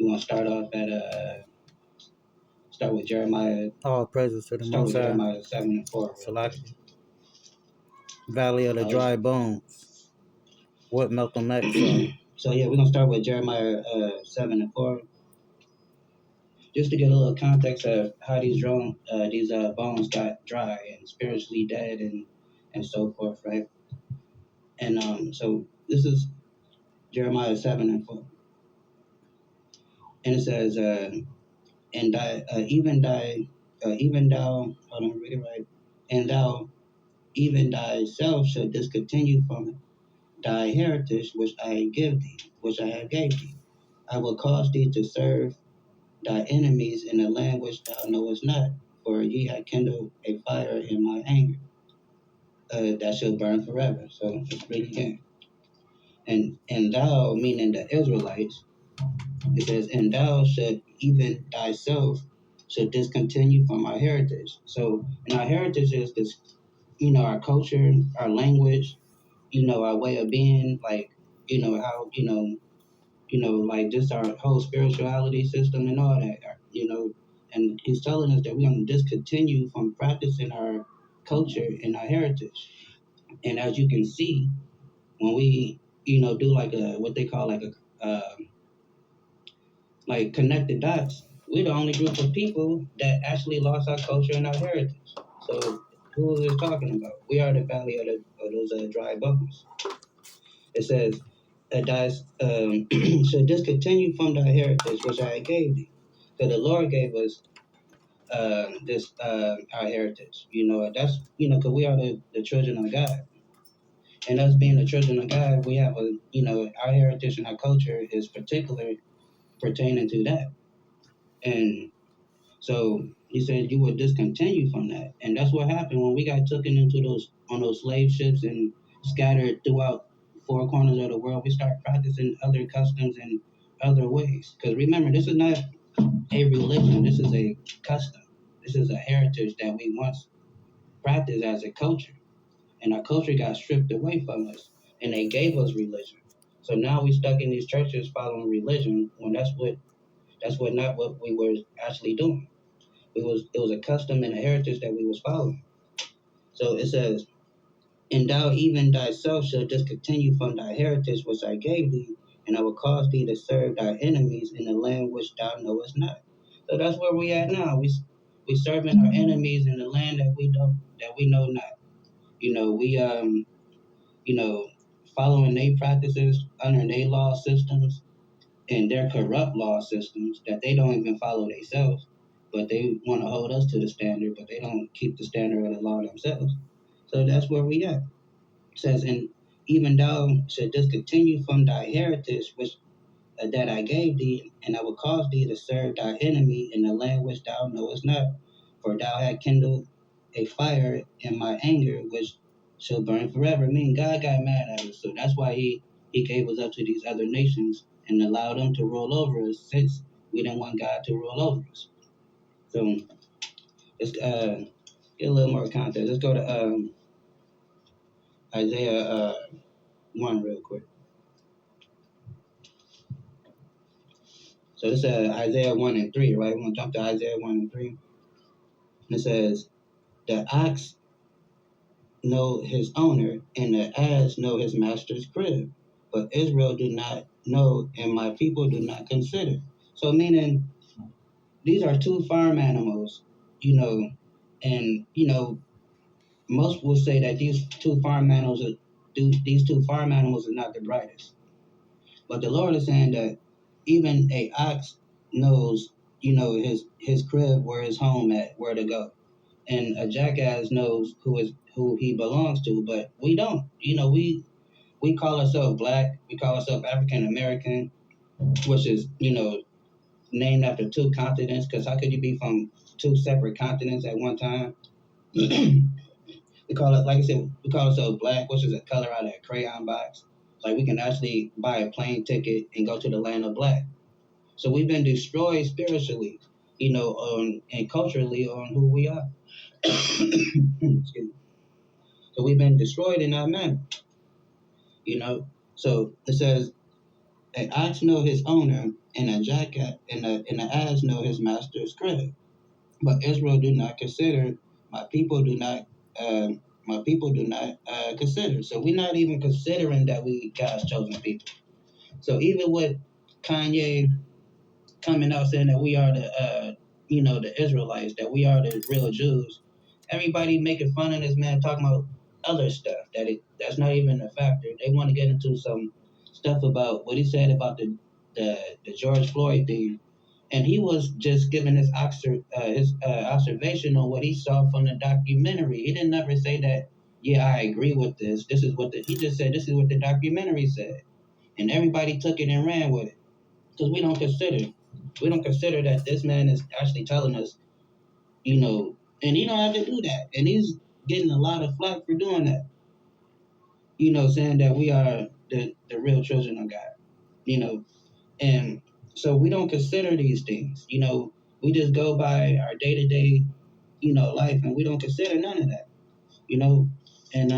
You want to start with Jeremiah. All praises to the Start Most with High. Jeremiah 7 and 4 real quick. Salaki. Valley of the Uh, dry bones. What Malcolm X saw. so yeah, we're gonna start with Jeremiah 7 and 4, just to get a little context of how these bones got dry and spiritually dead and so forth, right? And so this is Jeremiah 7 and 4, and it says, "And even thou, hold on, read it right, and thou, even thyself, shall discontinue from thy heritage which I give thee, which I have gave thee. I will cause thee to serve thy enemies in a land which thou knowest not, for ye have kindled a fire in my anger, that shall burn forever." So let's read again. And thou, meaning the Israelites, it says, "And thou should even thyself should discontinue from our heritage." So, and our heritage is this, our culture, our language, our way of being, like, how, like just our whole spirituality system and all that, and he's telling us that we're going to discontinue from practicing our culture and our heritage. And as you can see, when we, do like what they call like like connected dots, we're the only group of people that actually lost our culture and our heritage. So who is this talking about? We are the valley of those dry bones. It says, should discontinue from thy heritage which I gave thee. So the Lord gave us this our heritage. That's because we are the children of God, and us being the children of God, we have our heritage and our culture is particular pertaining to that. And so he said you would discontinue from that, and that's what happened when we got taken into those slave ships and scattered throughout four corners of the world. We start practicing other customs and other ways. Because remember, this is not a religion. This is a custom. This is a heritage that we once practiced as a culture, and our culture got stripped away from us, and they gave us religion. So now we stuck in these churches following religion when that's what not what we were actually doing. It was a custom and a heritage that we was following. So it says, "And thou even thyself shalt discontinue from thy heritage which I gave thee, and I will cause thee to serve thy enemies in the land which thou knowest not." So that's where we at now. We serving our enemies in the land that we know not. We you know following their practices under their law systems and their corrupt law systems that they don't even follow themselves, but they want to hold us to the standard, but they don't keep the standard of the law themselves. So that's where we at. It says, "And even thou should discontinue from thy heritage which that I gave thee, and I will cause thee to serve thy enemy in the land which thou knowest not, for thou hast kindled a fire in my anger which shall burn forever." Meaning God got mad at us, so that's why he gave us up to these other nations and allowed them to rule over us, since we didn't want God to rule over us. So let's get a little more context. Let's go to Isaiah 1 real quick. So this is Isaiah 1 and 3, right? We're going to jump to Isaiah 1 and 3. And it says, "The ox know his owner, and the ass know his master's crib. But Israel do not know, and my people do not consider." So meaning these are two farm animals, and most will say that these two farm animals are not the brightest. But the Lord is saying that even a ox knows, his crib, where his home at, where to go, and a jackass knows who he belongs to, but we don't. We call ourselves black, we call ourselves African American, which is named after two continents. Because how could you be from two separate continents at one time? We call it, like I said, we call ourselves black, which is a color out of a crayon box. Like we can actually buy a plane ticket and go to the land of black. So we've been destroyed spiritually, and culturally on who we are. Excuse me. So we've been destroyed in that manner. So it says, An ox know his owner, and a jackal and a ass know his master's crib. But Israel do not consider. My people do not. My people do not consider. So we're not even considering that we God's chosen people. So even with Kanye coming out saying that we are the Israelites, that we are the real Jews, everybody making fun of this man talking about other stuff that's not even a factor. They want to get into some stuff about what he said about the George Floyd thing, and he was just giving his observation on what he saw from the documentary. He didn't ever say that. Yeah, I agree with this. This is what he just said. This is what the documentary said, and everybody took it and ran with it because we don't consider that this man is actually telling us, and he don't have to do that, and he's getting a lot of flack for doing that. Saying that we are the real children of God. You know, and so we don't consider these things. We just go by our day to day, life, and we don't consider none of that. You know, and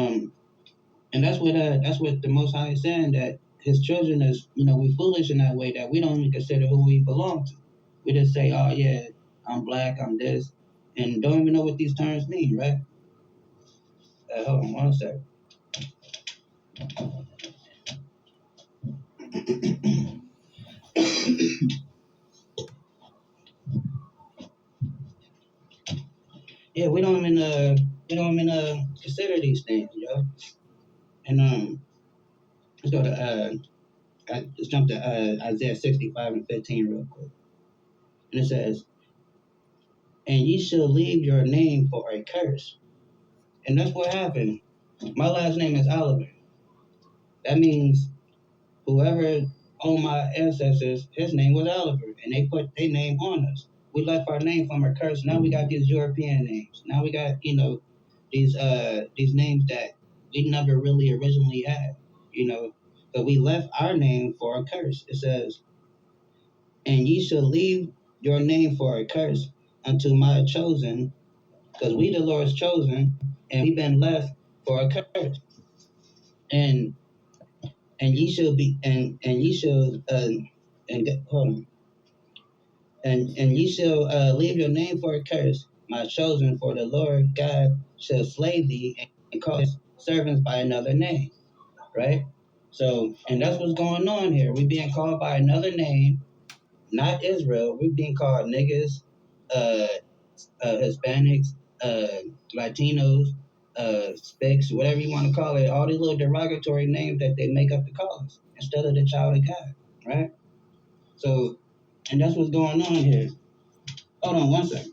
that's what the Most High is saying, that His children is, we foolish in that way, that we don't even consider who we belong to. We just say, oh yeah, I'm black, I'm this, and don't even know what these terms mean, right? Hold on one second. Yeah, we don't even consider these things, And let's go to let's jump to Isaiah 65:15 real quick, and it says, "And ye shall leave your name for a curse." And that's what happened. My last name is Oliver. That means whoever owned my ancestors, his name was Oliver, and they put their name on us. We left our name from a curse. Now we got these European names. Now we got these names that we never really originally had. But we left our name for a curse. It says, "And ye shall leave your name for a curse unto my chosen," because we the Lord's chosen, and we've been left for a curse. And ye shall be and ye shall hold on. And ye shall leave your name for a curse, my chosen, for the Lord God shall slay thee and call his servants by another name. Right? So, and that's what's going on here. We're being called by another name, not Israel. We're being called niggas, uh, Hispanics, Latinos, Specs, whatever you want to call it. All these little derogatory names that they make up to call us instead of the child of God. Right? So, and that's what's going on here. Hold on one second.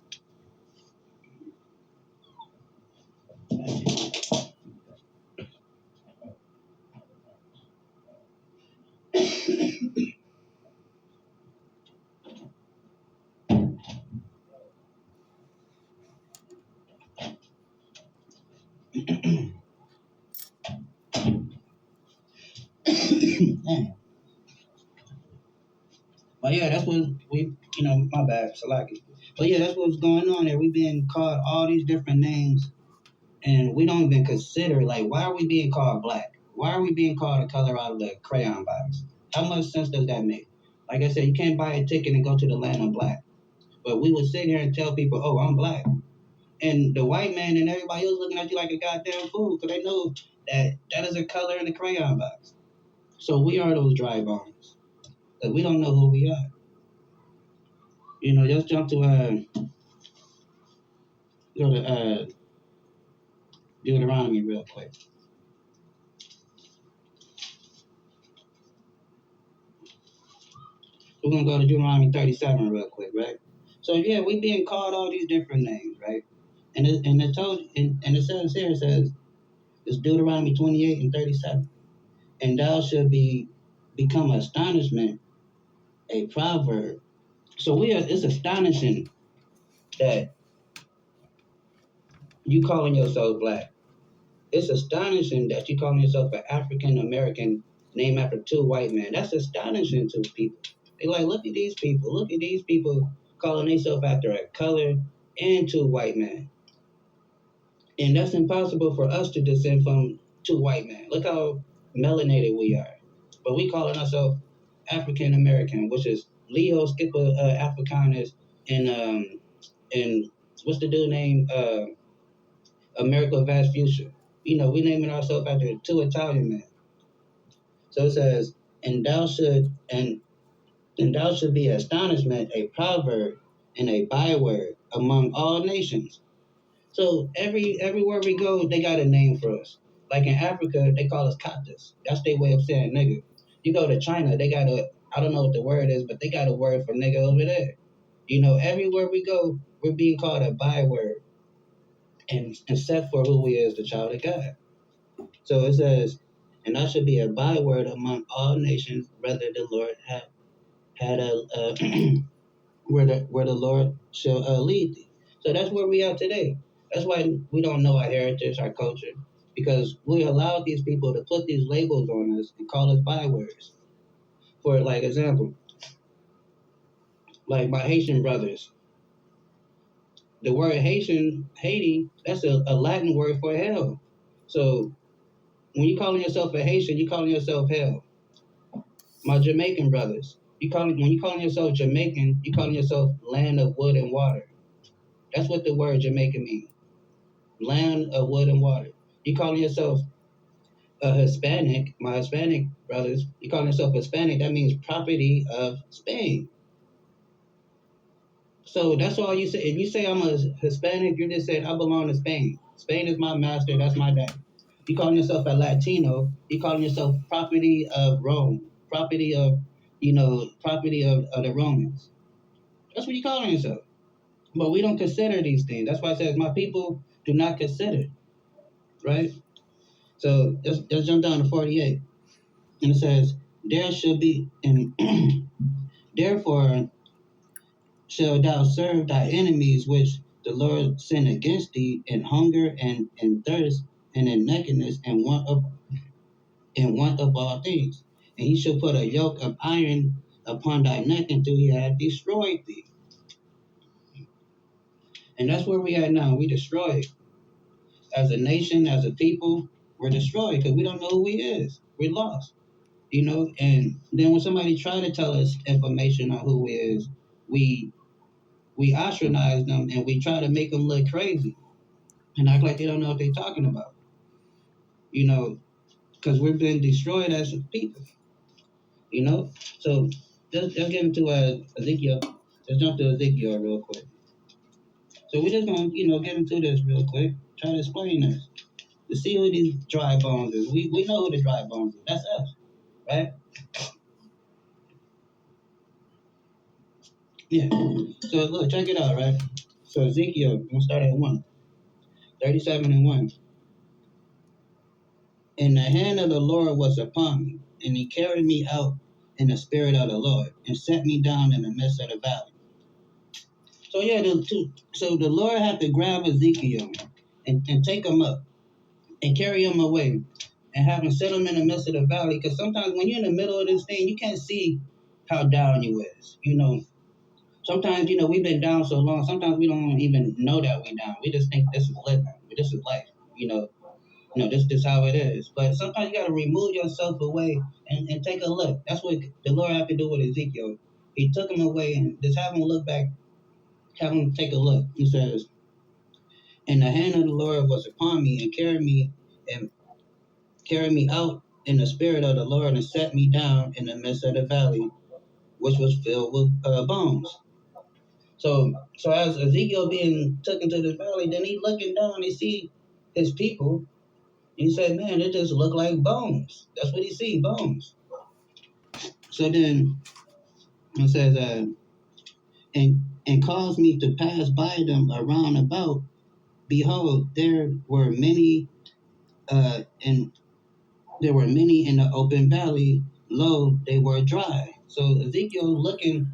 But yeah, that's what my bad, Salaki. But yeah, that's what's going on here. We've been called all these different names, and we don't even consider, like, why are we being called black? Why are we being called a color out of the crayon box? How much sense does that make? Like I said, you can't buy a ticket and go to the land of black. But we would sit here and tell people, oh, I'm black. And the white man and everybody else looking at you like a goddamn fool because they know that that is a color in the crayon box. So we are those dry bones. Because we don't know who we are. Just jump to go to Deuteronomy real quick. We're gonna go to Deuteronomy 37 real quick, right? So yeah, we being called all these different names, right? And it says here, it says it's Deuteronomy 28:37, and thou shalt become astonishment, a proverb. So it's astonishing that you calling yourself black. It's astonishing that you calling yourself an African American named after two white men. That's astonishing to people. They like, look at these people. Look at these people calling themselves after a color and two white men. And that's impossible for us to descend from two white men. Look how melanated we are. But we calling ourselves African American, which is Leo Skipper Africanus, and and what's the dude name? America Vast Future. We naming ourselves after two Italian men. So it says, and thou should be astonishment, a proverb, and a byword among all nations. So everywhere we go, they got a name for us. Like in Africa, they call us cactus. That's their way of saying nigga. You go to China, they got a I don't know what the word is, but they got a word for nigga over there. Everywhere we go, we're being called a byword, and except for who we is, the child of God. So it says, and I should be a byword among all nations, rather the Lord had where the Lord shall lead thee. So that's where we are today. That's why we don't know our heritage, our culture, because we allowed these people to put these labels on us and call us bywords. For like example, like my Haitian brothers, the word Haitian, Haiti, that's a Latin word for hell. So when you calling yourself a Haitian, you calling yourself hell. My Jamaican brothers, when you calling yourself Jamaican, you calling yourself land of wood and water. That's what the word Jamaican means. Land of wood and water. You calling yourself a Hispanic, my Hispanic brothers, you calling yourself Hispanic, that means property of Spain. So that's all you say. If you say I'm a Hispanic, you just said I belong to Spain. Spain is my master, that's my dad. You calling yourself a Latino, you calling yourself property of Rome, property of the Romans. That's what you calling yourself. But we don't consider these things. That's why it says my people do not consider, right? So let's jump down to 48. And it says, there shall be, and therefore shall thou serve thy enemies which the Lord sent against thee in hunger and in thirst and in nakedness and want of all things. And he shall put a yoke of iron upon thy neck until he had destroyed thee. And that's where we are now. We destroyed. As a nation, as a people, we're destroyed because we don't know who he is. We're lost. And then when somebody try to tell us information on who he is, we we ostracize them and we try to make them look crazy and act like they don't know what they're talking about. You know, because we've been destroyed as people. You know, so let's get into Ezekiel. Let's jump to Ezekiel real quick. So we're just gonna get into this real quick. Try to explain this to see who these dry bones is. We know who the dry bones is. That's us, right? Yeah. So look, check it out, right? So Ezekiel, we'll start at 37 and 1. And the hand of the Lord was upon me, and he carried me out in the spirit of the Lord, and set me down in the midst of the valley. So yeah, so the Lord had to grab Ezekiel and take him up and carry him away and have him set him in the midst of the valley. Because sometimes when you're in the middle of this thing, you can't see how down you is. Sometimes we've been down so long. Sometimes we don't even know that we're down. We just think this is living. This is life. This is how it is. But sometimes you got to remove yourself away and take a look. That's what the Lord had to do with Ezekiel. He took him away and just have him look back, have him take a look. He says, and the hand of the Lord was upon me and carried me out in the spirit of the Lord and set me down in the midst of the valley, which was filled with bones. So as Ezekiel being taken to the valley, then he looking down, he see his people. He said, man, it just look like bones. That's what he see, bones. So then it says, and caused me to pass by them around about. Behold, and there were many in the open valley. Lo, they were dry. So Ezekiel looking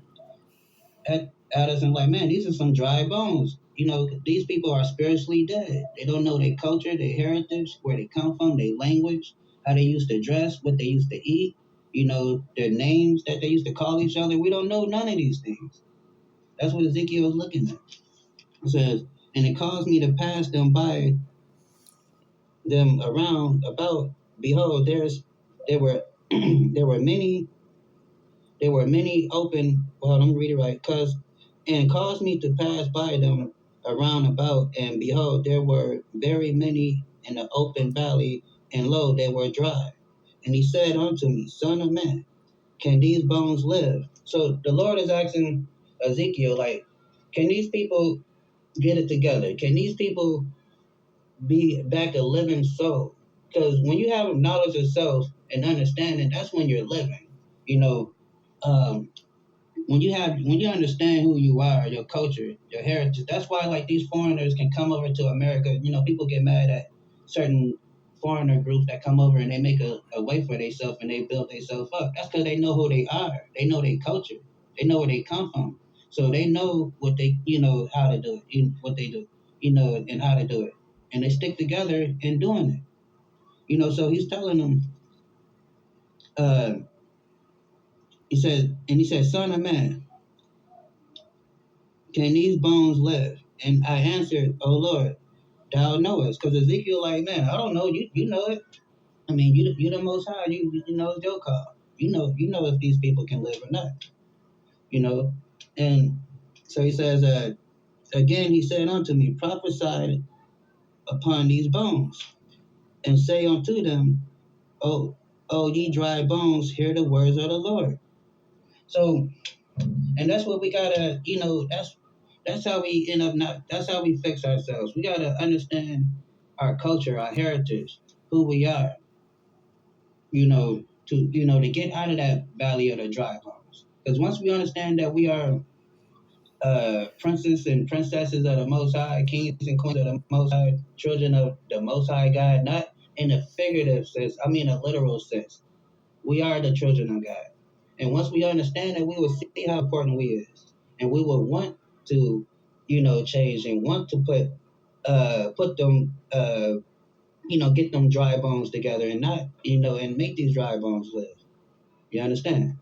at us and like, man, these are some dry bones. These people are spiritually dead. They don't know their culture, their heritage, where they come from, their language, how they used to dress, what they used to eat, their names that they used to call each other. We don't know none of these things. That's what Ezekiel is looking at. It says, and it caused me to pass them by them around about. Behold, there were there were many there were many open. Well, let me read it right. Cause and caused me to pass by them around about, and behold, there were very many in the open valley, and lo, they were dry. And he said unto me, Son of man, can these bones live? So the Lord is asking Ezekiel, like, can these people get it together? Can these people be back a living soul? Because when you have knowledge of self and understanding, that's when you're living. You know, um, when you understand who you are, your culture, your heritage. That's why like these foreigners can come over to America. You know, people get mad at certain foreigner groups that come over and they make a way for themselves and they build themselves up. That's because they know who they are. They know their culture. They know where they come from. So they know what they, how to do it, what they do, and how to do it. And they stick together in doing it. So he's telling them, uh, he said, Son of man, can these bones live? And I answered, Oh Lord, thou knowest. Because Ezekiel, like, man, I don't know. You know it. I mean, you the most high. You know it's your call. You know if these people can live or not. You know? And so he says, again, he said unto me, Prophesy upon these bones, and say unto them, Oh, ye dry bones, hear the words of the Lord. So, and that's what we gotta, that's how we end up not. That's how we fix ourselves. We gotta understand our culture, our heritage, who we are. To get out of that valley of the dry bones. Because once we understand that we are princes and princesses of the Most High, kings and queens of the Most High, children of the Most High God, not in a figurative sense, I mean a literal sense. We are the children of God. And once we understand that, we will see how important we is. And we will want to, change and want to put them, get them dry bones together and not, and make these dry bones live. You understand?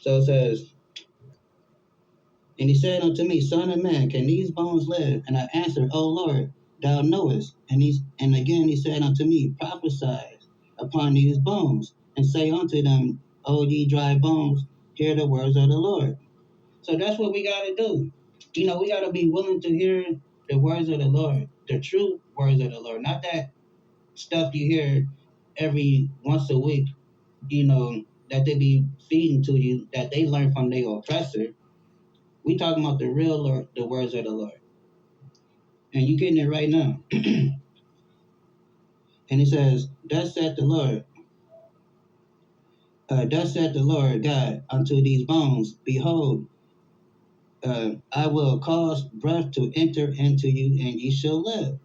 So it says, And he said unto me, Son of man, can these bones live? And I answered, O Lord, thou knowest. And again he said unto me, Prophesy upon these bones, and say unto them, O ye dry bones, hear the words of the Lord. So that's what we got to do. We got to be willing to hear the words of the Lord, the true words of the Lord, not that stuff you hear every once a week, that they be feeding to you, that they learn from their oppressor. We talking about the real Lord, the words of the Lord. And you getting it right now. And he says, thus saith the Lord God unto these bones, Behold, I will cause breath to enter into you, and ye shall live.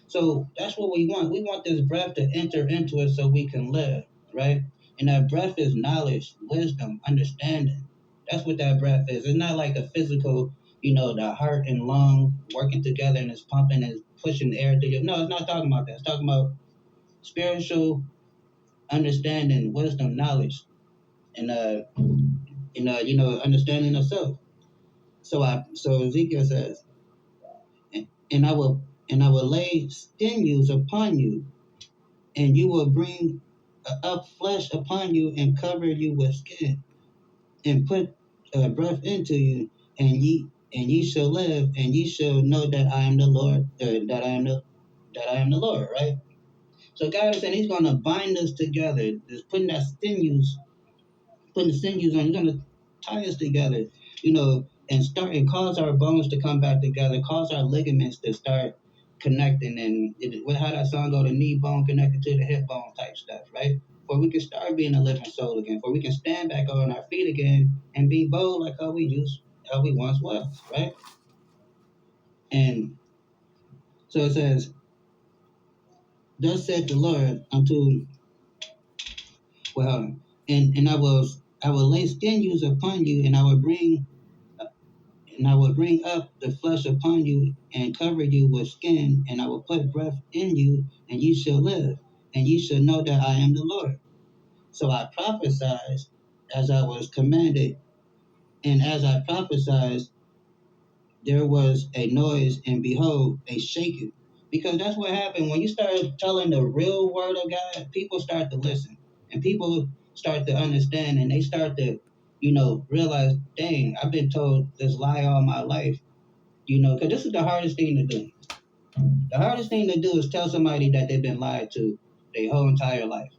So that's what we want. We want this breath to enter into us so we can live, right? And that breath is knowledge, wisdom, understanding. That's what that breath is. It's not like a physical, the heart and lung working together and it's pumping and pushing air to you. No, it's not talking about that. It's talking about spiritual understanding, wisdom, knowledge, and understanding of self. So Ezekiel says, and I will lay sinews upon you, and you will bring up flesh upon you and cover you with skin, and put breath into you, and ye shall live, and ye shall know that I am the Lord, that I am the Lord, right? So God is saying He's going to bind us together, just putting the sinews on. He's going to tie us together, and start and cause our bones to come back together, cause our ligaments to start connecting, and how that song go, the knee bone connected to the hip bone type stuff, right? For we can start being a living soul again, for we can stand back on our feet again and be bold like how we once was, right? And so it says, Thus said the Lord unto well, and I will lay sinews upon you, and I will bring up the flesh upon you and cover you with skin, and I will put breath in you, and ye shall live, and ye shall know that I am the Lord. So I prophesied as I was commanded, and as I prophesied, there was a noise, and behold, a shaking. Because that's what happened when you start telling the real word of God, people start to listen. And people start to understand and they start to, realize, dang, I've been told this lie all my life, because this is the hardest thing to do. The hardest thing to do is tell somebody that they've been lied to their whole entire life,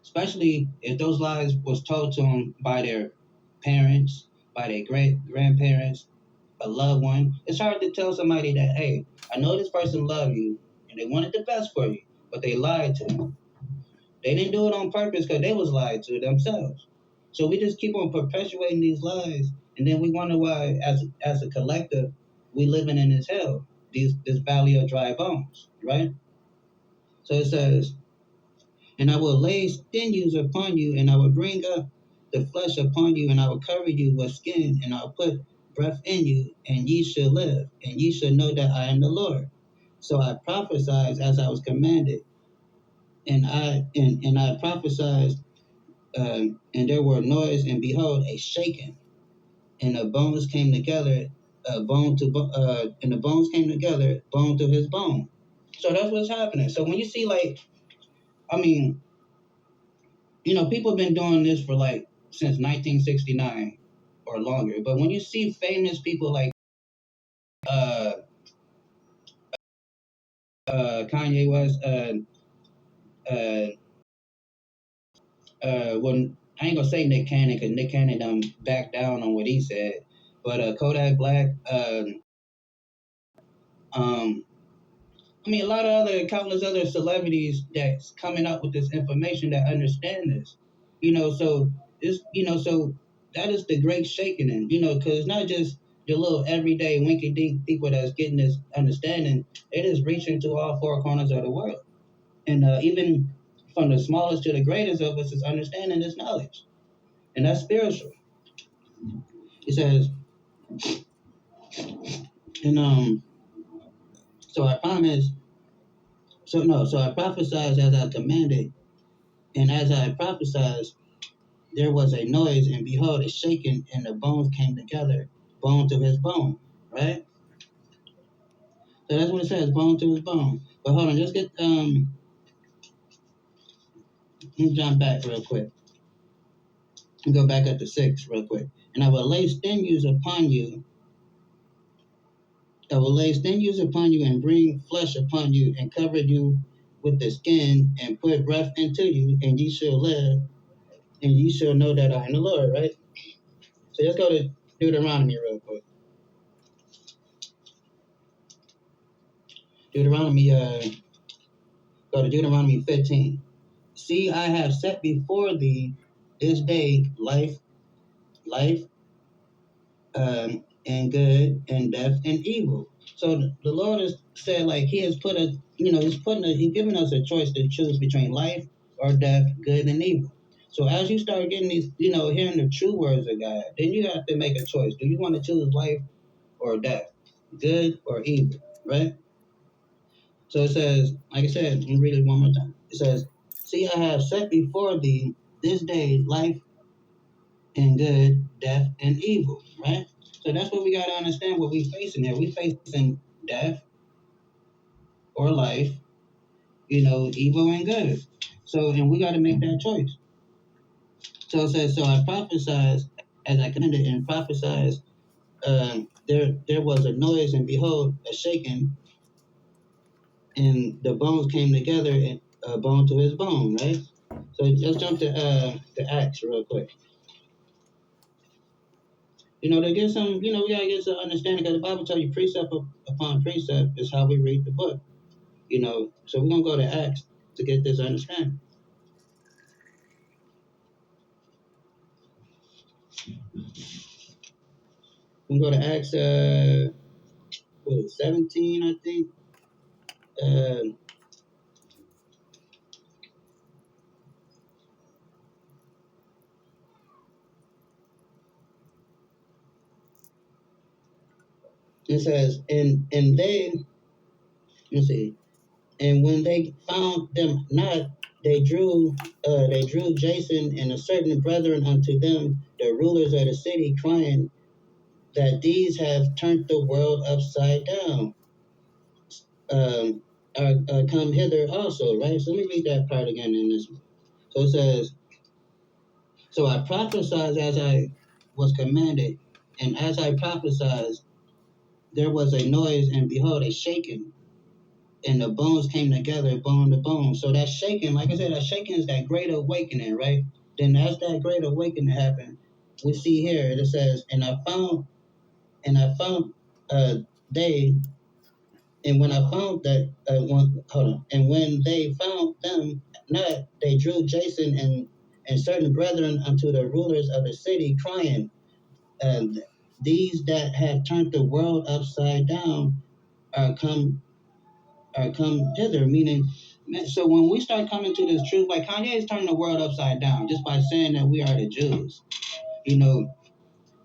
especially if those lies was told to them by their parents, by their great grandparents, a loved one. It's hard to tell somebody that, hey, I know this person loved you and they wanted the best for you, but they lied to you. They didn't do it on purpose because they was lied to themselves. So we just keep on perpetuating these lies, and then we wonder why, as a collective, we living in this hell, this valley of dry bones, right? So it says, and I will lay sinews upon you, and I will bring up the flesh upon you, and I will cover you with skin, and I'll put breath in you, and ye shall live, and ye shall know that I am the Lord. So I prophesied as I was commanded, and I prophesied, and there were noise, and behold, a shaking, and the bones came together, and the bones came together, bone to his bone. So that's what's happening. So when you see, like, I mean, people have been doing this for like since 1969 or longer. But when you see famous people like uh, Kanye West, uh, when I ain't gonna say Nick Cannon because Nick Cannon backed down on what he said, but Kodak Black, um, I mean, a lot of countless other celebrities that's coming up with this information that understand this, so so that is the great shaking, and because it's not just your little everyday winky dink people that's getting this understanding. It is reaching to all four corners of the world, and even from the smallest to the greatest of us is understanding this knowledge, and that's spiritual. It says, and so I promise, so no, so I prophesied as I commanded, and as I prophesied, there was a noise, and behold, a shaking, and the bones came together, bone to his bone, right? So that's what it says, bone to his bone. But hold on, just get let me jump back real quick and go back up to 6 real quick. And I will lay sinews upon you. I will lay sinews upon you and bring flesh upon you and cover you with the skin and put breath into you, and ye shall live, and ye shall know that I am the Lord, right? So let's go to Deuteronomy real quick. Deuteronomy, go to Deuteronomy 15. See, I have set before thee this day life, and good, and death, and evil. So the Lord has said, like, He has put a, He's given us a choice to choose between life or death, good and evil. So as you start getting these, hearing the true words of God, then you have to make a choice. Do you want to choose life or death, good or evil, right? So it says, like I said, let me read it one more time. It says, see, I have set before thee this day life and good, death and evil, right? So that's what we got to understand what we facing here. We facing death or life, evil and good. So, and we got to make that choice. So it says, so I prophesied as I commanded and prophesied, there was a noise and behold, a shaking, and the bones came together, and bone to his bone, right? So let's jump to Acts real quick. To get some, we gotta get some understanding because the Bible tells you precept upon precept is how we read the book. So we're gonna go to Acts to get this understanding. We're gonna go to Acts, what is it, 17, I think. Uh, it says, and they, let's see, and when they found them not, they drew Jason and a certain brethren unto them, the rulers of the city, crying that these have turned the world upside down. Are come hither also, right? So let me read that part again in this one. So it says, So I prophesied as I was commanded, and as I prophesied, there was a noise, and behold, a shaking, and the bones came together, bone to bone. So that shaking, like I said, that shaking is that great awakening, right? Then as that great awakening happened, we see here it says, and I found they, and when I found that, hold on, and when they found them not, they drew Jason and certain brethren unto the rulers of the city, crying, and these that have turned the world upside down are come hither. Meaning, so when we start coming to this truth, like Kanye is turning the world upside down just by saying that we are the Jews, you know.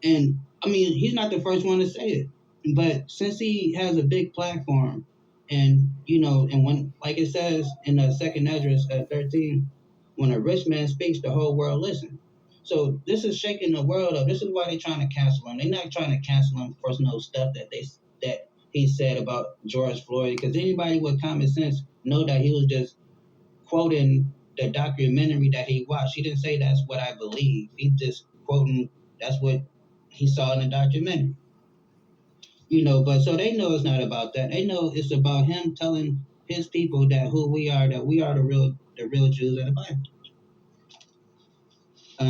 And I mean, he's not the first one to say it, but since he has a big platform, and and when, like it says in the second Esdras 13, when a rich man speaks, the whole world listens. So this is shaking the world up. This is why they're trying to cancel him. They're not trying to cancel him for no stuff that he said about George Floyd, because anybody with common sense know that he was just quoting the documentary that he watched. He didn't say that's what I believe. He just quoting that's what he saw in the documentary. But so they know it's not about that. They know it's about him telling his people that who we are, that we are the real Jews of the Bible.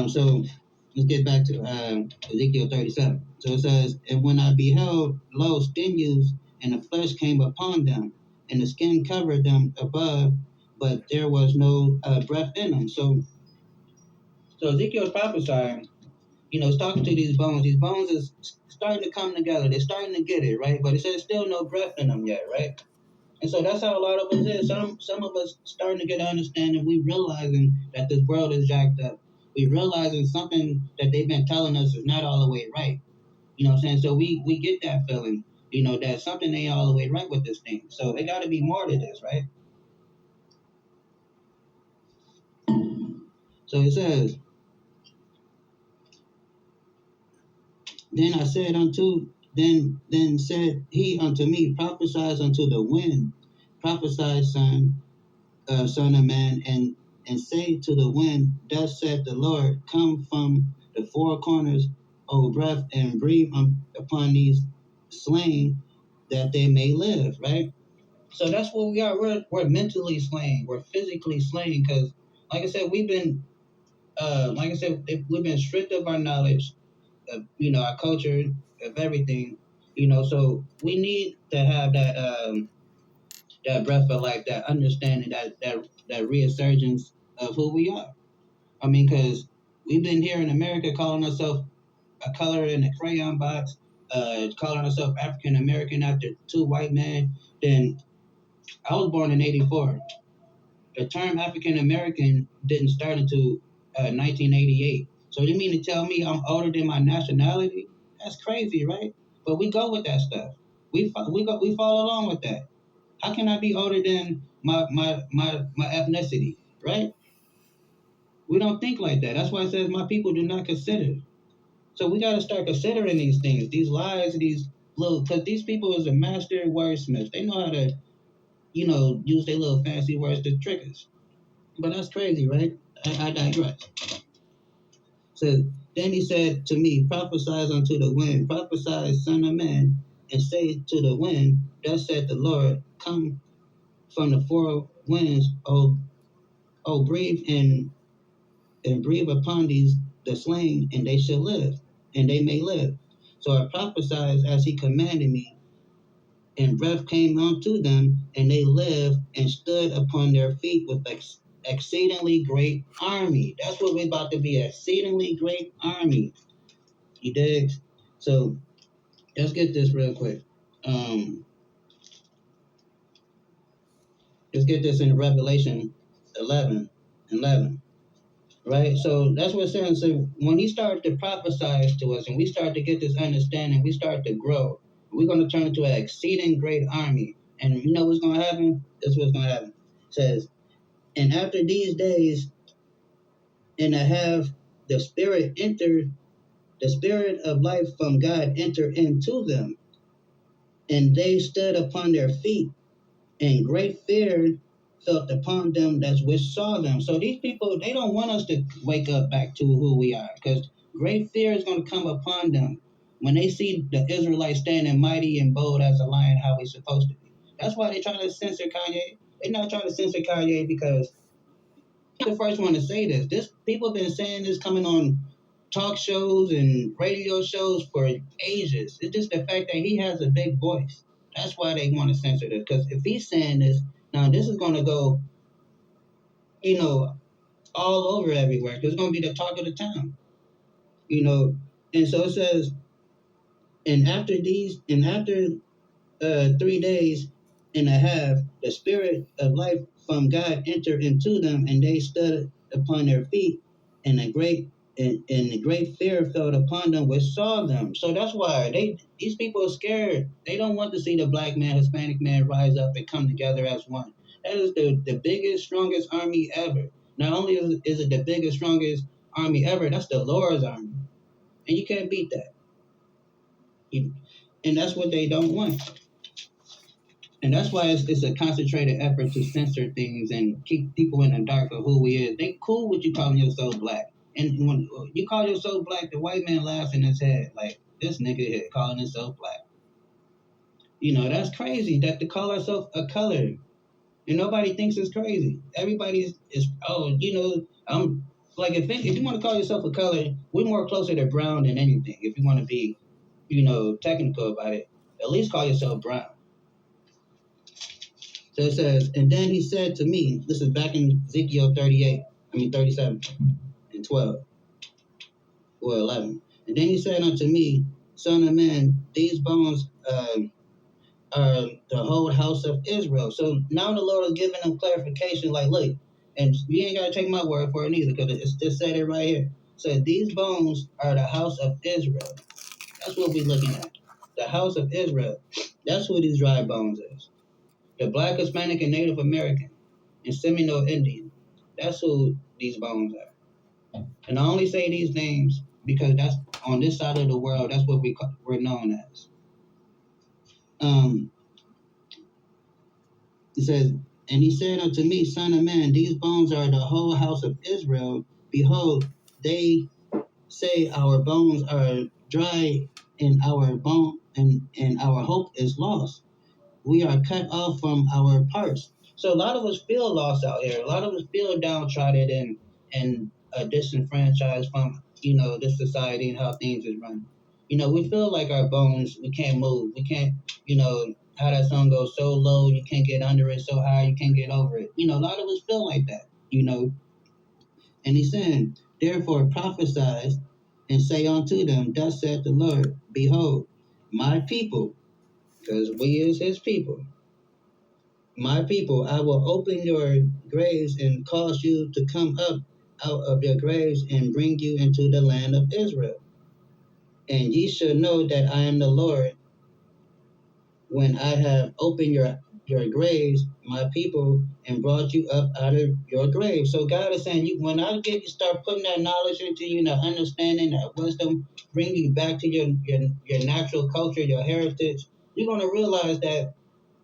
So let's get back to Ezekiel 37. So it says, and when I beheld, lo, sinews and the flesh came upon them, and the skin covered them above, but there was no breath in them. So Ezekiel's prophesying, it's talking to these bones. These bones is starting to come together. They're starting to get it, right? But it says still no breath in them yet, right? And so that's how a lot of us is. Some of us starting to get an understanding. We realizing that this world is jacked up. We realizing something that they've been telling us is not all the way right. You know what I'm saying? So we get that feeling, that something ain't all the way right with this thing. So it got to be more to this, right? So it says, then I said then said he unto me, prophesy unto the wind, prophesy, son of man, and say to the wind, thus said the Lord, come from the four corners, O breath, and breathe upon these slain, that they may live, right? So that's what we are. We're mentally slain. We're physically slain because, like I said, we've been stripped of our knowledge, of, our culture, of everything, So we need to have that breath of life, that understanding, that resurgence of who we are. I mean, because we've been here in America calling ourselves a color in a crayon box, calling ourselves African American after two white men. Then I was born in '84. The term African American didn't start until 1988. So you mean to tell me I'm older than my nationality? That's crazy, right? But we go with that stuff. We follow along with that. How can I be older than my ethnicity, right? We don't think like that. That's why it says my people do not consider. So we got to start considering these things, these lies, these little, because these people is a master wordsmith. They know how to, use their little fancy words to trick us. But that's crazy, right? I digress. So then he said to me, prophesy unto the wind, prophesy, son of man, and say to the wind, thus said the Lord, come from the four winds, breathe and breathe upon these the slain, and they shall live, and they may live. So I prophesied as he commanded me, and breath came unto them, and they lived and stood upon their feet with exceedingly great army. That's what we're about to be, exceedingly great army. You dig? So let's get this real quick. Um, let's get this in Revelation 11:11. Right? So that's what it's saying. So when he started to prophesy to us and we start to get this understanding, we start to grow. We're going to turn into an exceeding great army. And you know what's going to happen? That's what's going to happen. It says, and after these days, and I have the the spirit of life from God enter into them. And they stood upon their feet, and great fear felt upon them that which saw them. So these people, they don't want us to wake up back to who we are, because great fear is going to come upon them when they see the Israelites standing mighty and bold as a lion, how we supposed to be. That's why they trying to censor Kanye. They're not trying to censor Kanye because the first one to say this. This people have been saying this coming on talk shows and radio shows for ages. It's just the fact that he has a big voice. That's why they want to censor this. Because if he's saying this, now this is going to go, you know, all over everywhere. 'Cause it's going to be the talk of the town, you know. And so it says, and after 3 days and a half, the spirit of life from God entered into them, and they stood upon their feet, and a great fear fell upon them which saw them. So that's why these people are scared. They don't want to see the black man, Hispanic man rise up and come together as one. That is the biggest, strongest army ever. Not only is it the biggest, strongest army ever, that's the Lord's army, and you can't beat that. And that's what they don't want. And that's why it's a concentrated effort to censor things and keep people in the dark of who we is. They cool with you calling yourself black. And when you call yourself black, the white man laughs in his head like, this nigga here calling himself black. You know, that's crazy that to call ourselves a color. And nobody thinks it's crazy. Everybody is, oh, you know, I'm like, if you want to call yourself a color, we're more closer to brown than anything. If you want to be, you know, technical about it, at least call yourself brown. So it says, and then he said to me, this is back in Ezekiel 37 and 12 or 11. And then he said unto me, Son of man, these bones are the whole house of Israel. So now the Lord is giving them clarification, like, look, and you ain't got to take my word for it either, because it's just said it right here. So these bones are the house of Israel. That's what we're looking at. The house of Israel. That's who these dry bones is. The black, Hispanic, and Native American, and Seminole Indian. That's who these bones are. And I only say these names because that's on this side of the world. That's what we're known as. Um, it says, and he said unto me, Son of man, these bones are the whole house of Israel. Behold, they say our bones are dry, and our and our hope is lost. We are cut off from our parts. So a lot of us feel lost out here. A lot of us feel downtrodden and disenfranchised from, you know, this society and how things is run. You know, we feel like our bones, we can't move. We can't, you know, how that song goes, so low, you can't get under it, so high, you can't get over it. You know, a lot of us feel like that, you know. And he's saying, therefore prophesy and say unto them, thus saith the Lord, behold, my people, because we is his people, my people, I will open your graves and cause you to come up out of your graves and bring you into the land of Israel. And ye shall know that I am the Lord when I have opened your graves, my people, and brought you up out of your graves. So God is saying, when I get you start putting that knowledge into you, that understanding, that wisdom, bring you back to your natural culture, your heritage, you're going to realize that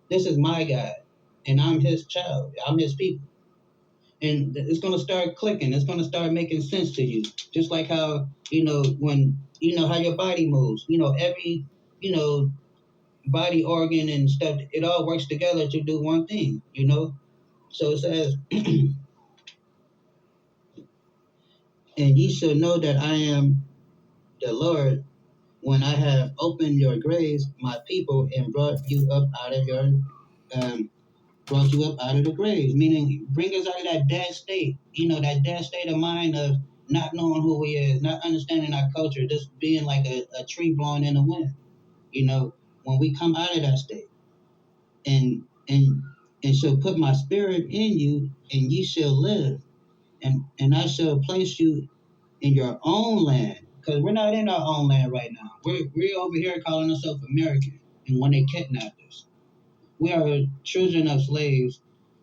this is my God, and I'm his child. I'm his people. And it's going to start clicking. It's going to start making sense to you. Just like how, you know, when, you know, how your body moves. You know, every, you know, body organ and stuff, it all works together to do one thing, you know? So it says, and ye shall know that I am the Lord when I have opened your graves, my people, and um, brought you up out of the graves, meaning bring us out of that dead state, you know, that dead state of mind of not knowing who we is, not understanding our culture, just being like a tree blowing in the wind, you know, when we come out of that state and and and shall put my spirit in you and ye shall live and I shall place you in your own land, because we're not in our own land right now. We're over here calling ourselves American, and when they kidnapped us, we are children of slaves,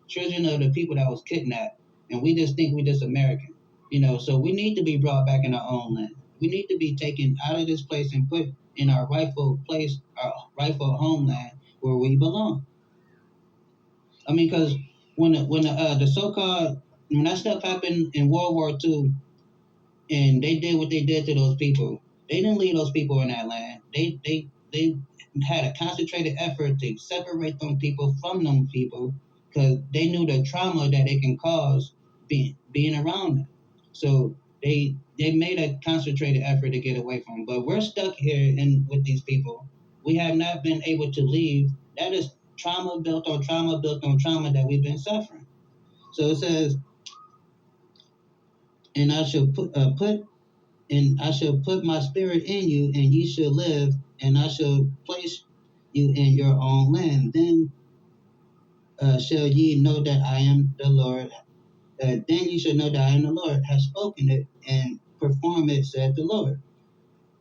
children of the people that was kidnapped, and we just think we're just American, you know. So we need to be brought back in our own land. We need to be taken out of this place and put in our rightful place, our rightful homeland where we belong. I mean, because when the so-called when that stuff happened in World War II, and they did what they did to those people. They didn't leave those people in that land. They had a concentrated effort to separate them people from them people because they knew the trauma that it can cause being around them. So they made a concentrated effort to get away from them. But we're stuck here in with these people. We have not been able to leave. That is trauma built on trauma built on trauma that we've been suffering. So it says, and I shall put and I shall put my spirit in you, and ye shall live, and I shall place you in your own land. Then shall ye know that I am the Lord. Then ye shall know that I am the Lord, have spoken it and perform it, said the Lord.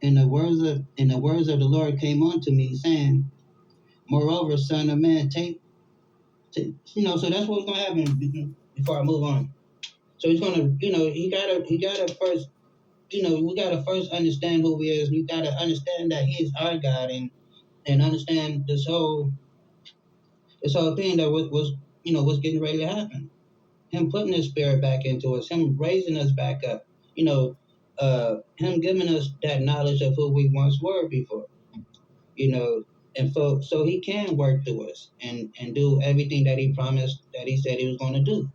And the words of the Lord came unto me, saying, moreover, son of man, so that's what's gonna happen before I move on. So he's gonna, he gotta first, we gotta first understand who he is. We gotta understand that he is our God, and understand this whole thing that was getting ready to happen. Him putting his spirit back into us, him raising us back up, him giving us that knowledge of who we once were before, you know, and so he can work through us and do everything that he promised that he said he was going to do.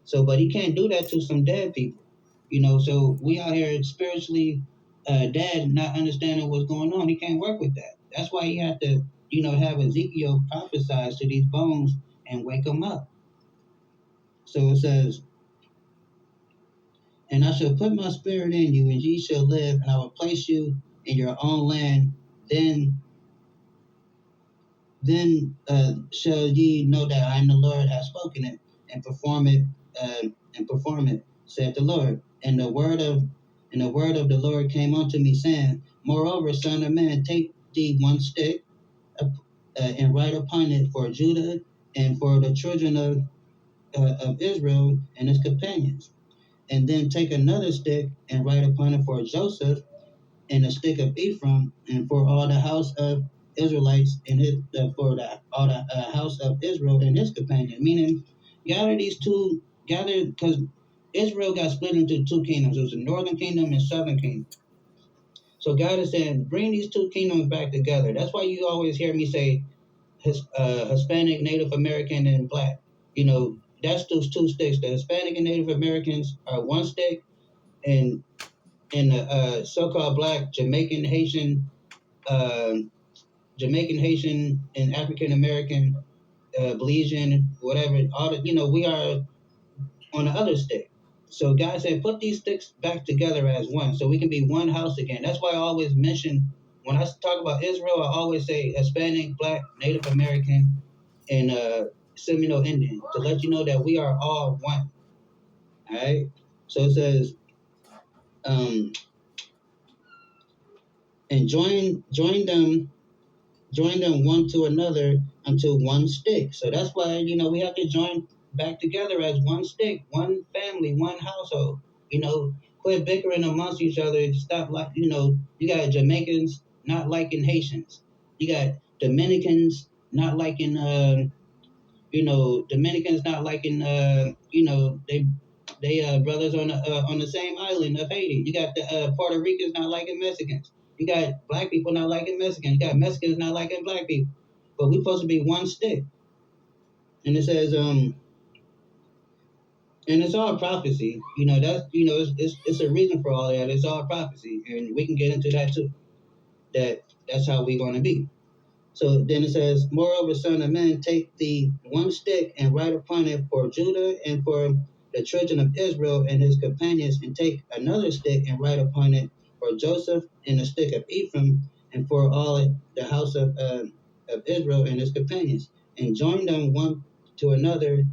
So, but he can't do that to some dead people, So we out here spiritually dead, not understanding what's going on. He can't work with that. That's why he had to, have Ezekiel prophesize to these bones and wake them up. So it says, and I shall put my spirit in you, and ye shall live, and I will place you in your own land. Then shall ye know that I am the Lord, have spoken it, and perform it, said the Lord. And the word of the Lord came unto me, saying, moreover, son of man, take thee one stick, and write upon it for Judah and for the children of Israel and his companions. And then take another stick and write upon it for Joseph and a stick of Ephraim, and for all the house of Israelites and all the house of Israel and his companion. Meaning, gather because Israel got split into two kingdoms. It was the northern kingdom and southern kingdom. So God is saying, bring these two kingdoms back together. That's why you always hear me say Hispanic, Native American, and Black. That's those two sticks. The Hispanic and Native Americans are one stick, and the so-called Black, uh, Jamaican, Haitian, and African American, Belizean, whatever. We are on the other stick. So God said, put these sticks back together as one, so we can be one house again. That's why I always mention when I talk about Israel, I always say Hispanic, Black, Native American, and Seminole Indian to let you know that we are all one. All right. So it says, um, and join them one to another until one stick. So that's why, we have to join back together as one stick, one family, one household. Quit bickering amongst each other. Stop, like, you got Jamaicans not liking Haitians. You got Dominicans not liking, Dominicans not liking, they brothers on the same island of Haiti. You got the Puerto Ricans not liking Mexicans. You got black people not liking Mexicans. You got Mexicans not liking black people. But we're supposed to be one stick. And it says, and it's all prophecy. That's it's a reason for all that. It's all prophecy, and we can get into that too. That's how we're going to be. So then it says, moreover, son of man, take the one stick and write upon it for Judah and for the children of Israel and his companions, and take another stick and write upon it for Joseph and a stick of Ephraim, and for all the house of Israel and his companions, and join them one to another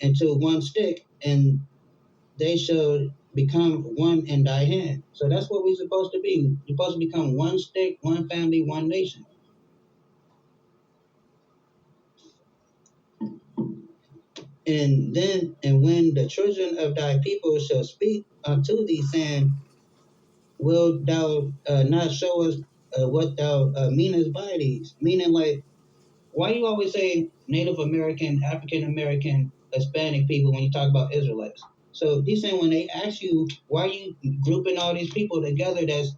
into one stick, and they shall become one in thy hand. So that's what we're supposed to be. We're supposed to become one stick, one family, one nation. And when the children of thy people shall speak unto thee, saying, wilt thou not show us what thou meanest by these? Meaning, like, why you always say Native American, African American, Hispanic people when you talk about Israelites. So he's saying when they ask you why are you grouping all these people together that's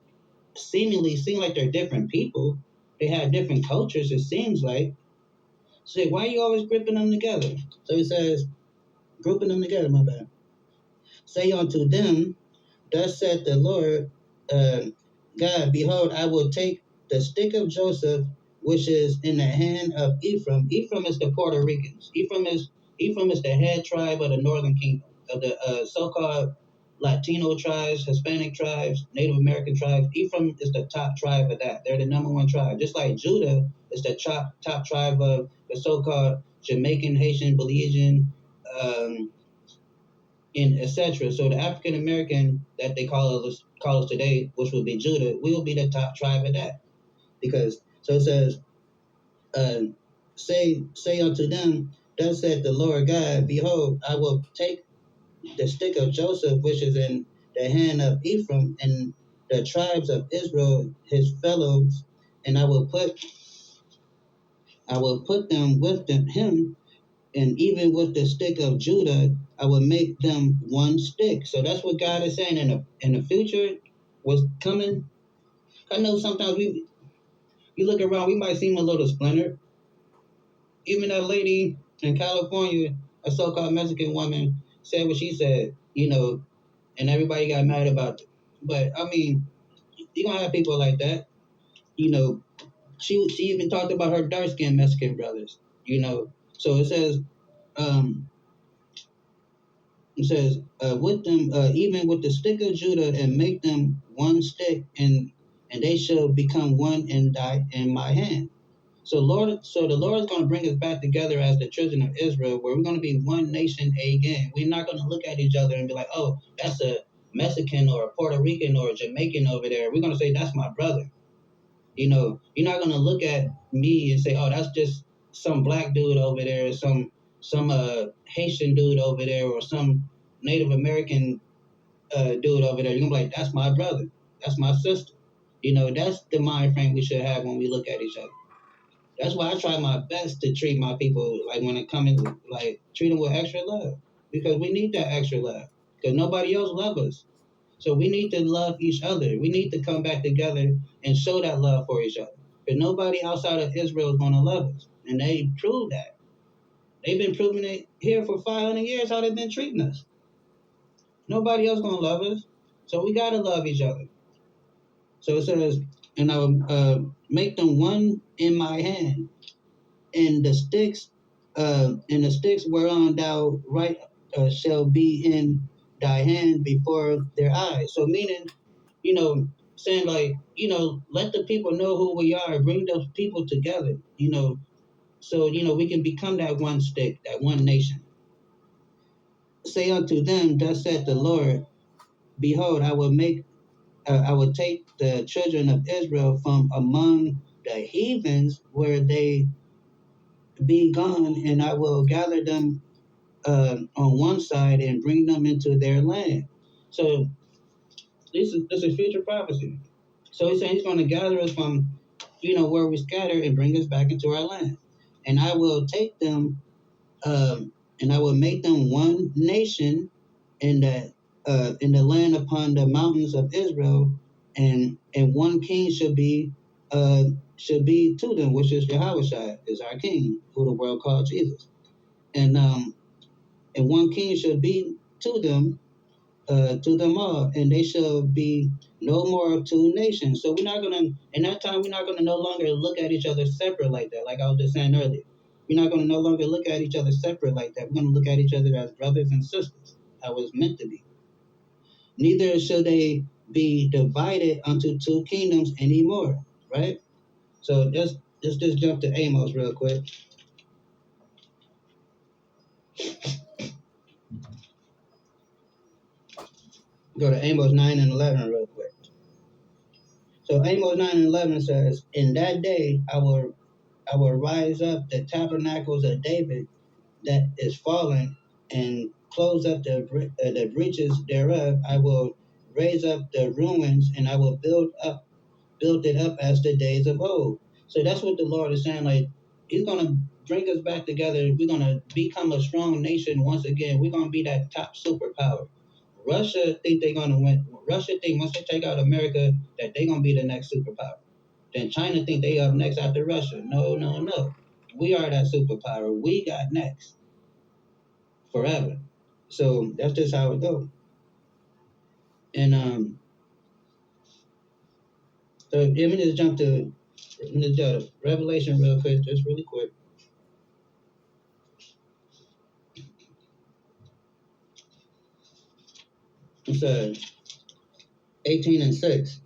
seemingly seem like they're different people, they have different cultures. It seems like. So why are you always grouping them together? So he says grouping them together. My bad. Say unto them, thus said the Lord God, behold, I will take the stick of Joseph, which is in the hand of Ephraim. Ephraim is the Puerto Ricans. Ephraim is the head tribe of the Northern Kingdom of the so-called Latino tribes, Hispanic tribes, Native American tribes. Ephraim is the top tribe of that. They're the number one tribe. Just like Judah is the top tribe of the so-called Jamaican, Haitian, Belizean, um, and etc. So the African American that they call us today, which would be Judah, we will be the top tribe of that. Because so it says, uh, say unto them, thus said the Lord God, behold, I will take the stick of Joseph, which is in the hand of Ephraim, and the tribes of Israel, his fellows, and I will put them with him, and even with the stick of Judah, I will make them one stick. So that's what God is saying in the future was coming. I know sometimes you look around, we might seem a little splintered. Even that lady in California, a so-called Mexican woman, said what she said, and everybody got mad about it. But I mean, you're gonna have people like that. You know, she even talked about her dark-skinned Mexican brothers. So um, it says, with them, even with the stick of Judah, and make them one stick, and they shall become one in my hand. So the Lord is going to bring us back together as the children of Israel, where we're going to be one nation again. We're not going to look at each other and be like, oh, that's a Mexican or a Puerto Rican or a Jamaican over there. We're going to say that's my brother. You're not going to look at me and say, oh, that's just some black dude over there, some Haitian dude over there, or some Native American dude over there. You're gonna be like, that's my brother, that's my sister. That's the mind frame we should have when we look at each other. That's why I try my best to treat my people like when it comes like treat them with extra love, because we need that extra love because nobody else loves us. So we need to love each other. We need to come back together and show that love for each other. Because nobody outside of Israel is going to love us. And they prove that. They've been proving it here for 500 years how they've been treating us. Nobody else going to love us. So we got to love each other. So it says, and I will make them one in my hand, and the sticks whereon thou right shall be in thy hand before their eyes. So meaning, saying like, let the people know who we are, bring those people together, so we can become that one stick, that one nation. Say unto them, thus saith the Lord, behold, I will take the children of Israel from among the heathens where they be gone, and I will gather them on one side and bring them into their land. So this is future prophecy. So he's saying he's going to gather us from, where we scattered and bring us back into our land. And I will take them, and I will make them one nation in the land upon the mountains of Israel, and one king should be to them, which is Yahweh is our king, who the world called Jesus. And one king shall be to them all, and they shall be no more of two nations. So we're not gonna in that time we're not gonna no longer look at each other separate like that, like I was just saying earlier. We're not gonna no longer look at each other separate like that. We're gonna look at each other as brothers and sisters, how it's meant to be. Neither shall they be divided unto two kingdoms anymore. Right? So let's just jump to Amos real quick. Go to Amos 9 and 11 real quick. So Amos 9 and 11 says, in that day I will rise up the tabernacles of David that is fallen, and close up the breaches thereof. I will raise up the ruins, and I will build it up as the days of old. So that's what the Lord is saying. Like He's gonna bring us back together. We're gonna become a strong nation once again. We're gonna be that top superpower. Russia think they're gonna win. Russia think once they take out America that they're gonna be the next superpower. Then China think they up next after Russia. No, no, no. We are that superpower. We got next forever. So that's just how it goes. And so let me just jump to Revelation real quick, just really quick. It's 18:6.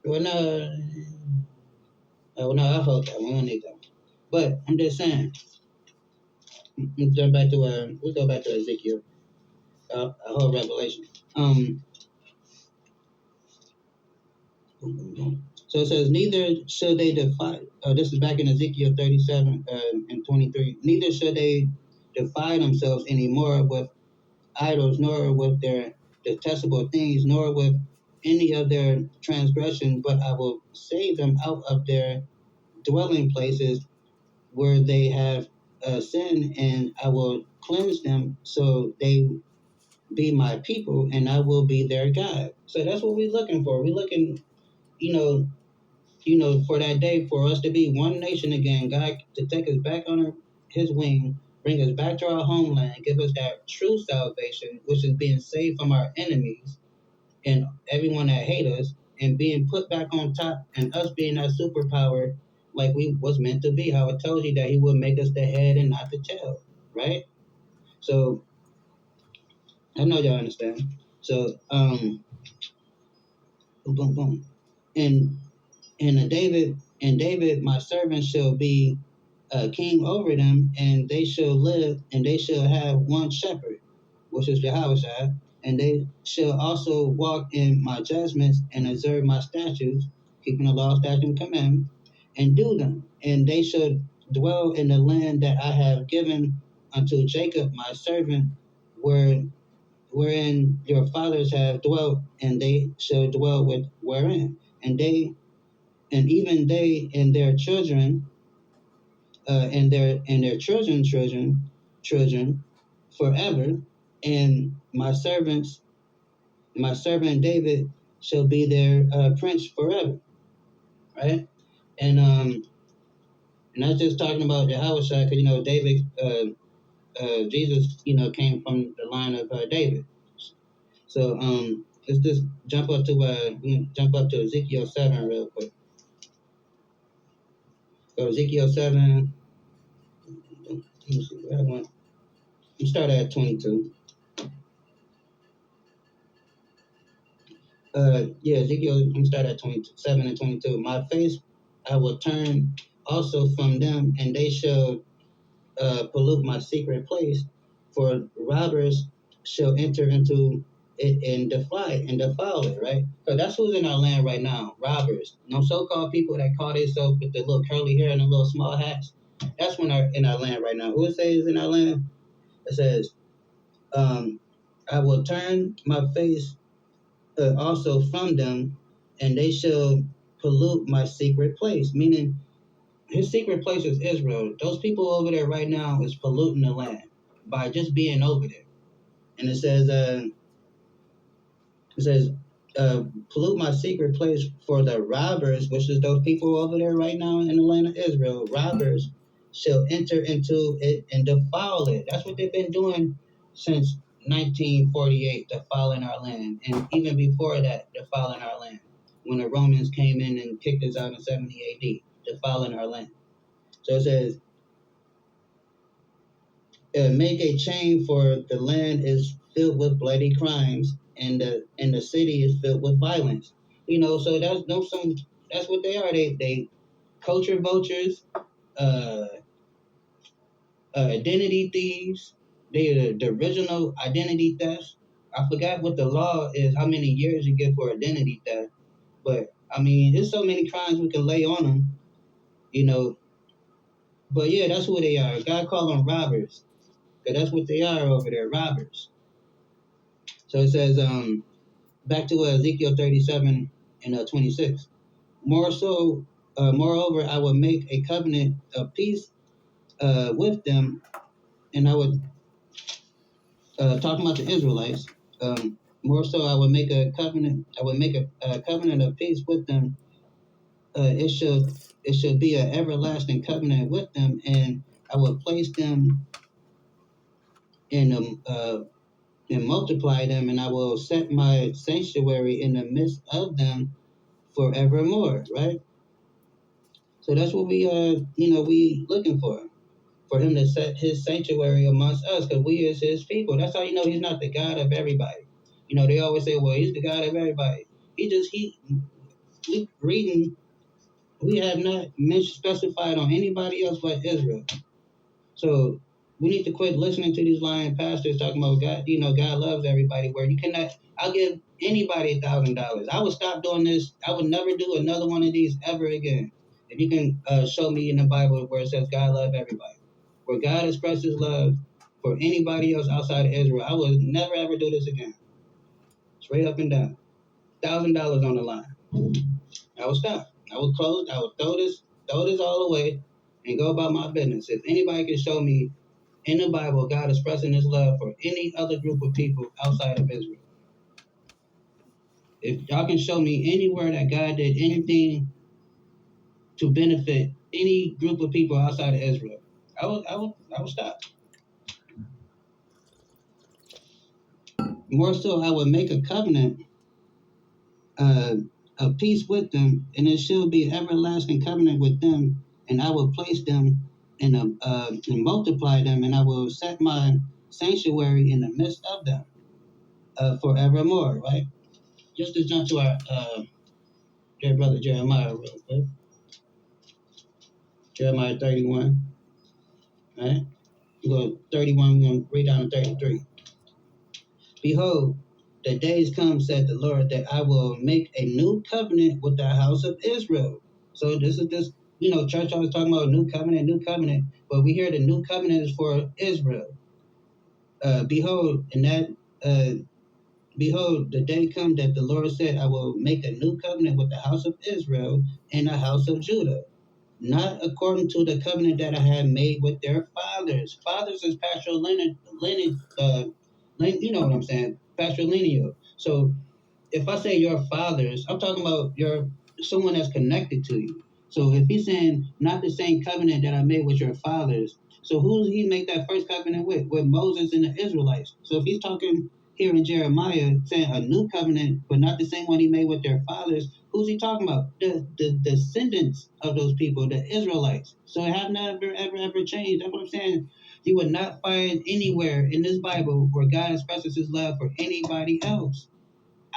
Well, no, no, I hope that we don't need that. But I'm just saying, jump back to we go back to Ezekiel, a whole Revelation. Um, so it says, neither should they defy. This is back in Ezekiel 37 and 23. Neither should they defy themselves anymore with idols, nor with their detestable things, nor with any of their transgression, but I will save them out of their dwelling places where they have sinned, and I will cleanse them so they be my people, and I will be their God. So that's what we're looking for. We're looking, you know, for that day for us to be one nation again. God to take us back under His wing, bring us back to our homeland, give us that true salvation, which is being saved from our enemies and everyone that hate us, and being put back on top, and us being that superpower like we was meant to be. How it tells you that He would make us the head and not the tail, right? So I know y'all understand. So boom, boom, boom, and David, my servant, shall be king over them, and they shall live, and they shall have one shepherd, which is Jehoshaphat, and they shall also walk in my judgments and observe my statutes, keeping the law, statutes, and commandments, and do them. And they shall dwell in the land that I have given unto Jacob my servant, wherein your fathers have dwelt, and they shall dwell with wherein. And even they and their children, and their children forever, and my servant David shall be their prince forever, right? And and that's just talking about Yahweh, because David, Jesus, came from the line of David. So let's just jump up to Ezekiel 7 real quick. So Ezekiel 7. Let me see where I went. You start at 22. Yeah, Ezekiel, I'm start at 27 and 22. My face I will turn also from them, and they shall pollute my secret place, for robbers shall enter into it and defile it, right? So that's who's in our land right now, robbers. So-called people that call themselves with the little curly hair and the little small hats. That's when in our land right now. Who it says in our land? It says, um, I will turn my face also from them, and they shall pollute my secret place. Meaning, His secret place is Israel. Those people over there right now is polluting the land by just being over there. And it says, pollute my secret place for the robbers, which is those people over there right now in the land of Israel. Robbers shall enter into it and defile it. That's what they've been doing since 1948, defiling our land. And even before that, defiling our land. When the Romans came in and kicked us out in 70 AD, defiling our land. So it says, make a chain, for the land is filled with bloody crimes, and the city is filled with violence. So that's what they are. They culture vultures, uh, identity thieves. They are the original identity theft. I forgot what the law is, how many years you get for identity theft, but I mean, there's so many crimes we can lay on them, you know. But yeah, that's who they are. God called them robbers, because that's what they are over there, robbers. So it says, back to Ezekiel 37 and 26. More so, Moreover, I will make a covenant of peace with them, and I would talking about the Israelites. More so, I would make a covenant. I would make a covenant of peace with them. It should be an everlasting covenant with them, and I will place them in and multiply them, and I will set my sanctuary in the midst of them forevermore. Right. So that's what we looking for him to set his sanctuary amongst us, because we is his people. That's how you know he's not the God of everybody. They always say, well, he's the God of everybody. We reading, we have not mentioned specified on anybody else but Israel. So we need to quit listening to these lying pastors talking about God. God loves everybody. Where you cannot, I'll give anybody $1,000. I would stop doing this. I would never do another one of these ever again. If you can show me in the Bible where it says God loves everybody, where God expresses love for anybody else outside of Israel, I would never ever do this again. Straight up and down. $1,000 on the line. I would stop. I would close. I would throw this all away, and go about my business. If anybody can show me in the Bible God expressing His love for any other group of people outside of Israel, if y'all can show me anywhere that God did anything to benefit any group of people outside of Israel, I would stop. More so, I would make a covenant uh, of peace with them, and it shall be an everlasting covenant with them, and I will place them and multiply them, and I will set my sanctuary in the midst of them forevermore. Right? Just to jump to our dear brother Jeremiah real quick. Jeremiah 31. Right? We go 31. We're going to read down to 33. Behold, the days come, said the Lord, that I will make a new covenant with the house of Israel. So this is this, church always talking about new covenant, but we hear the new covenant is for Israel. Behold, behold, the day come that the Lord said, I will make a new covenant with the house of Israel and the house of Judah, not according to the covenant that I had made with their fathers. Fathers is pastoral lineage, you know what I'm saying? Patrilineal. So if I say your fathers, I'm talking about your someone that's connected to you. So if he's saying not the same covenant that I made with your fathers, so who did he make that first covenant with? With Moses and the Israelites. So if he's talking here in Jeremiah saying a new covenant, but not the same one he made with their fathers, who's he talking about? The descendants of those people, the Israelites. So it have never, ever, ever changed. That's what I'm saying. You would not find anywhere in this Bible where God expresses his love for anybody else.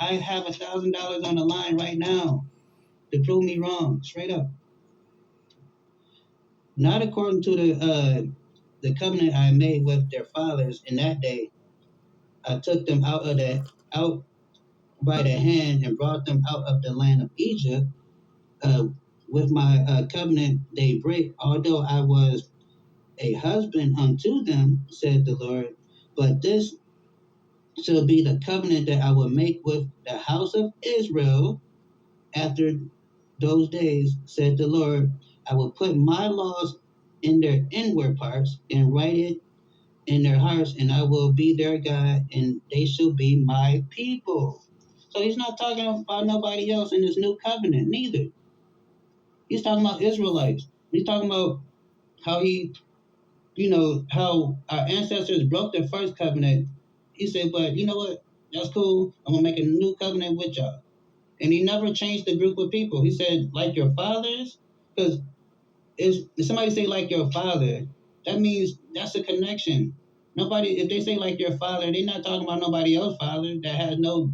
I have $1,000 on the line right now to prove me wrong, straight up. Not according to the covenant I made with their fathers in that day. I took them out by the hand and brought them out of the land of Egypt. Uh, with my covenant they break, although I was a husband unto them, said the Lord. But this shall be the covenant that I will make with the house of Israel after those days, said the Lord. I will put my laws in their inward parts and write it in their hearts, and I will be their God, and they shall be my people. So he's not talking about nobody else in this new covenant, neither. He's talking about Israelites. He's talking about how how our ancestors broke their first covenant. He said, but you know what? That's cool. I'm going to make a new covenant with y'all. And he never changed the group of people. He said, like your fathers, because if somebody say like your father, that means that's a connection. Nobody, if they say like your father, they're not talking about nobody else's father that has no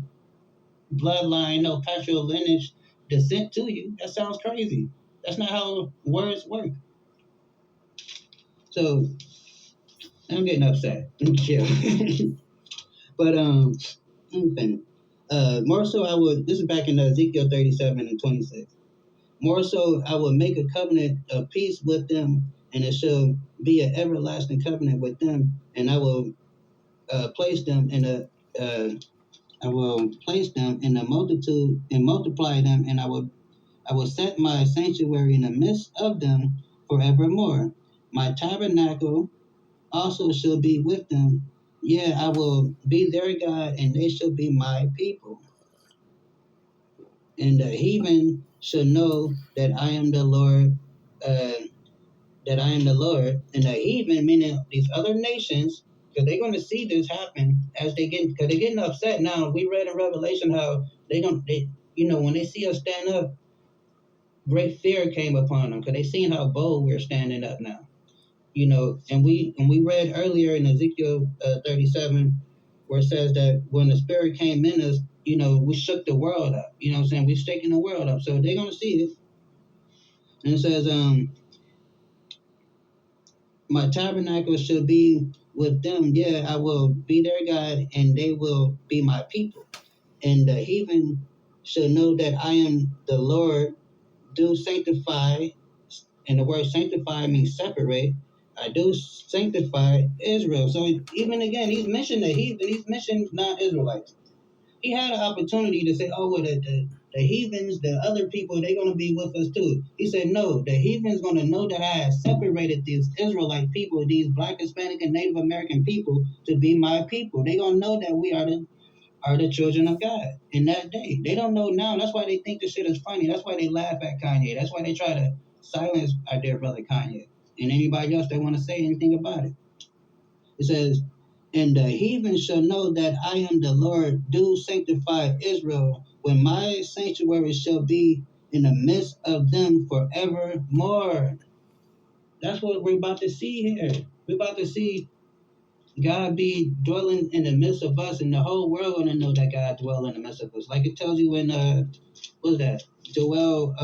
bloodline, no patrial lineage descent to you. That sounds crazy. That's not how words work. So I'm getting upset. Chill. But okay. More so, I would. This is back in Ezekiel 37 and 26. More so, I will make a covenant of peace with them, and it shall be an everlasting covenant with them, and I will place them in a. I will place them in a multitude and multiply them, and I I will set my sanctuary in the midst of them forevermore. My tabernacle also shall be with them. Yeah, I will be their God, and they shall be my people. And the heathen shall know that I am the Lord. Uh, that I am the Lord. And the heathen, meaning these other nations, because they're going to see this happen as they get, because they're getting upset now. We read in Revelation how when they see us stand up, great fear came upon them because they seen how bold we're standing up now. And we read earlier in Ezekiel 37 where it says that when the Spirit came in us, we shook the world up. You know what I'm saying? We're shaking the world up. So they're gonna see it. And it says, my tabernacle shall be with them. Yeah, I will be their God, and they will be my people. And the heathen shall know that I am the Lord. Do sanctify, and the word sanctify means separate. I do sanctify Israel. So even again, he's mentioned the heathen. He's mentioned non-Israelites. He had an opportunity to say, "Oh, well, the heathens, the other people, they're going to be with us too." He said, "No, the heathens going to know that I have separated these Israelite people, these Black, Hispanic, and Native American people, to be my people. They're going to know that we are the children of God in that day. They don't know now. That's why they think this shit is funny. That's why they laugh at Kanye. That's why they try to silence our dear brother Kanye and anybody else that want to say anything about it. It says, and the heathen shall know that I am the Lord. Do sanctify Israel, when my sanctuary shall be in the midst of them forevermore. That's what we're about to see here. We're about to see God be dwelling in the midst of us, and the whole world gonna know that God dwell in the midst of us. Like it tells you in what's that? Joel.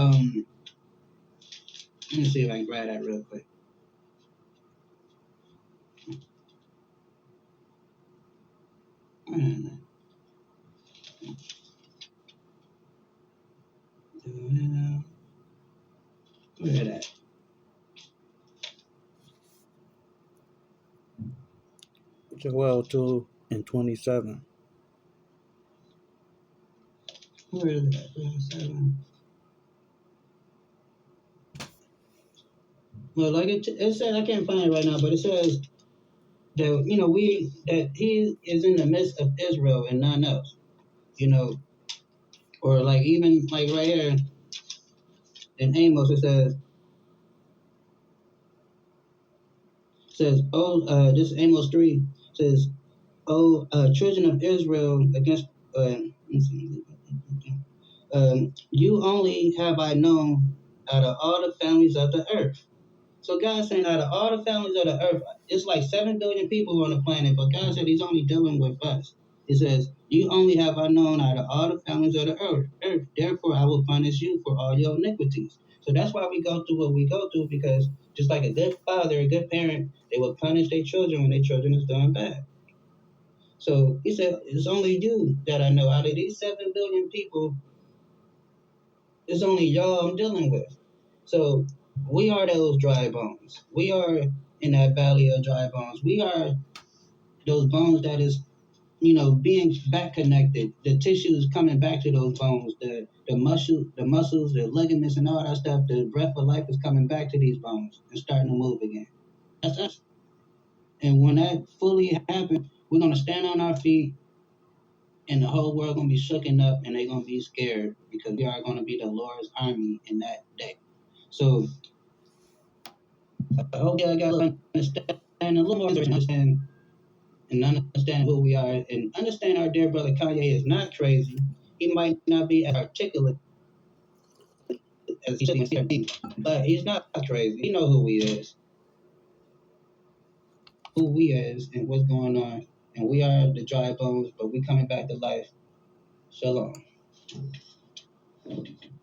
Let me see if I can grab that real quick. Where that? Joel 2:27. Where is that? Well, like it said, I can't find it right now, but it says that that He is in the midst of Israel and none else. You know, or like even like right here in Amos, it says, oh, this is Amos 3 says, oh, children of Israel against you only have I known out of all the families of the earth. So God's saying out of all the families of the earth, it's like 7 billion people on the planet, but God said He's only dealing with us. He says, you only have I known out of all the families of the earth. Therefore, I will punish you for all your iniquities. So that's why we go through what we go through, because just like a good father, a good parent, they will punish their children when their children is doing bad. So He said, it's only you that I know. Out of these 7 billion people, it's only y'all I'm dealing with. So we are those dry bones. We are in that valley of dry bones. We are those bones that is, being back connected. The tissues coming back to those bones. The muscles, the ligaments, and all that stuff. The breath of life is coming back to these bones and starting to move again. That's us. And when that fully happens, we're gonna stand on our feet, and the whole world gonna be shooken up, and they're gonna be scared because we are gonna be the Lord's army in that day. So I hope y'all guys understand a little more, and understand who we are, and understand our dear brother Kanye is not crazy. He might not be as articulate as he should be, but he's not crazy. He know who we is, and what's going on. And we are the dry bones, but we coming back to life. Shalom.